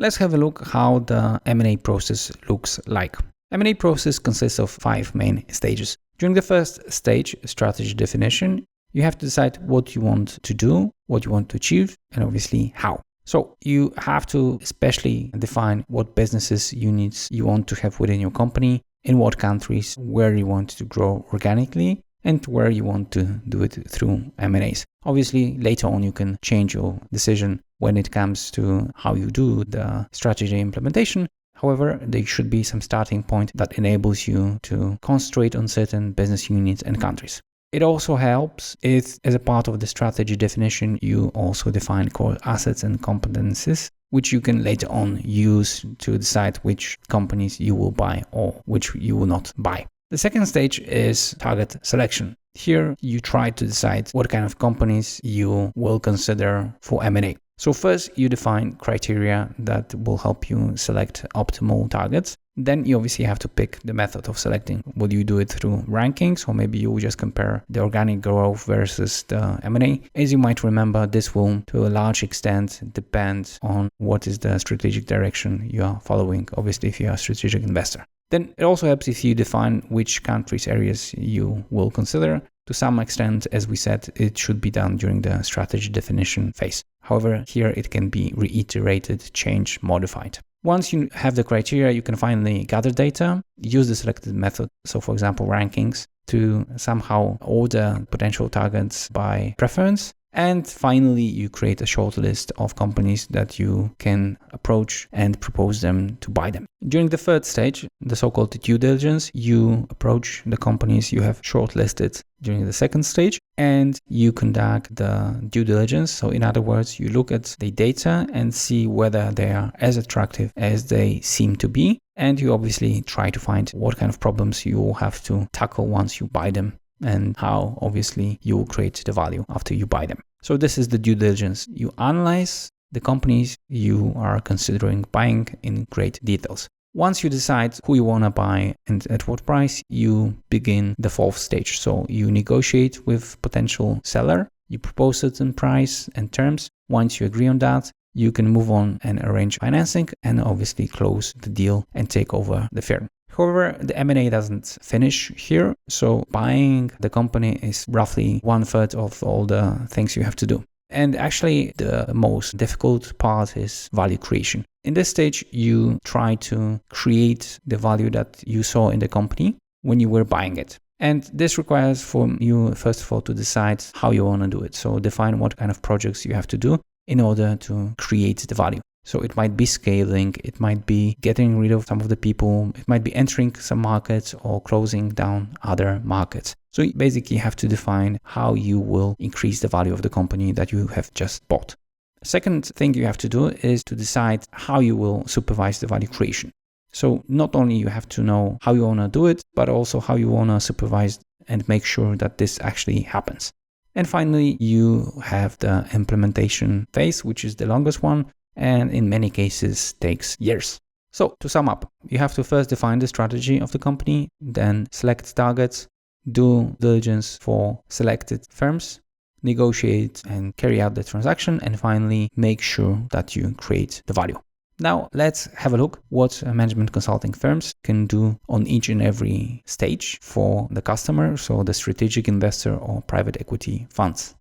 Let's have a look how the M&A process looks like. M&A process consists of 5 main stages. During the first stage, strategy definition, you have to decide what you want to do, what you want to achieve, and obviously how. So you have to especially define what businesses units you want to have within your company, in what countries, where you want to grow organically, and where you want to do it through M&As. Obviously, later on you can change your decision when it comes to how you do the strategy implementation. However, there should be some starting point that enables you to concentrate on certain business units and countries. It also helps if, as a part of the strategy definition, you also define core assets and competencies, which you can later on use to decide which companies you will buy or which you will not buy. The second stage is target selection. Here, you try to decide what kind of companies you will consider for M&A. So first, you define criteria that will help you select optimal targets. Then you obviously have to pick the method of selecting. Will you do it through rankings, or maybe you will just compare the organic growth versus the M&A? As you might remember, this will to a large extent depend on what is the strategic direction you are following, obviously if you are a strategic investor. Then it also helps if you define which countries, areas you will consider. To some extent, as we said, it should be done during the strategy definition phase. However, here it can be reiterated, changed, modified. Once you have the criteria, you can finally gather data, use the selected method, so for example rankings, to somehow order potential targets by preference. And finally, you create a short list of companies that you can approach and propose them to buy them. During the third stage, the so-called due diligence, you approach the companies you have shortlisted during the second stage and you conduct the due diligence. So in other words, you look at the data and see whether they are as attractive as they seem to be. And you obviously try to find what kind of problems you will have to tackle once you buy them, and how obviously you will create the value after you buy them. So this is the due diligence. You analyze the companies you are considering buying in great details. Once you decide who you want to buy and at what price, you begin the fourth stage. So you negotiate with potential seller, you propose certain price and terms. Once you agree on that, you can move on and arrange financing and obviously close the deal and take over the firm. However, the M&A doesn't finish here, so buying the company is roughly 1/3 of all the things you have to do. And actually, the most difficult part is value creation. In this stage, you try to create the value that you saw in the company when you were buying it. And this requires from you, first of all, to decide how you want to do it. So define what kind of projects you have to do in order to create the value. So it might be scaling, it might be getting rid of some of the people, it might be entering some markets or closing down other markets. So you basically have to define how you will increase the value of the company that you have just bought. Second thing you have to do is to decide how you will supervise the value creation. So not only you have to know how you want to do it, but also how you want to supervise and make sure that this actually happens. And finally, you have the implementation phase, which is the longest one, and in many cases takes years. So to sum up, you have to first define the strategy of the company, then select targets, do diligence for selected firms, negotiate and carry out the transaction, and finally make sure that you create the value. Now let's have a look what management consulting firms can do on each and every stage for the customer, so the strategic investor or private equity funds.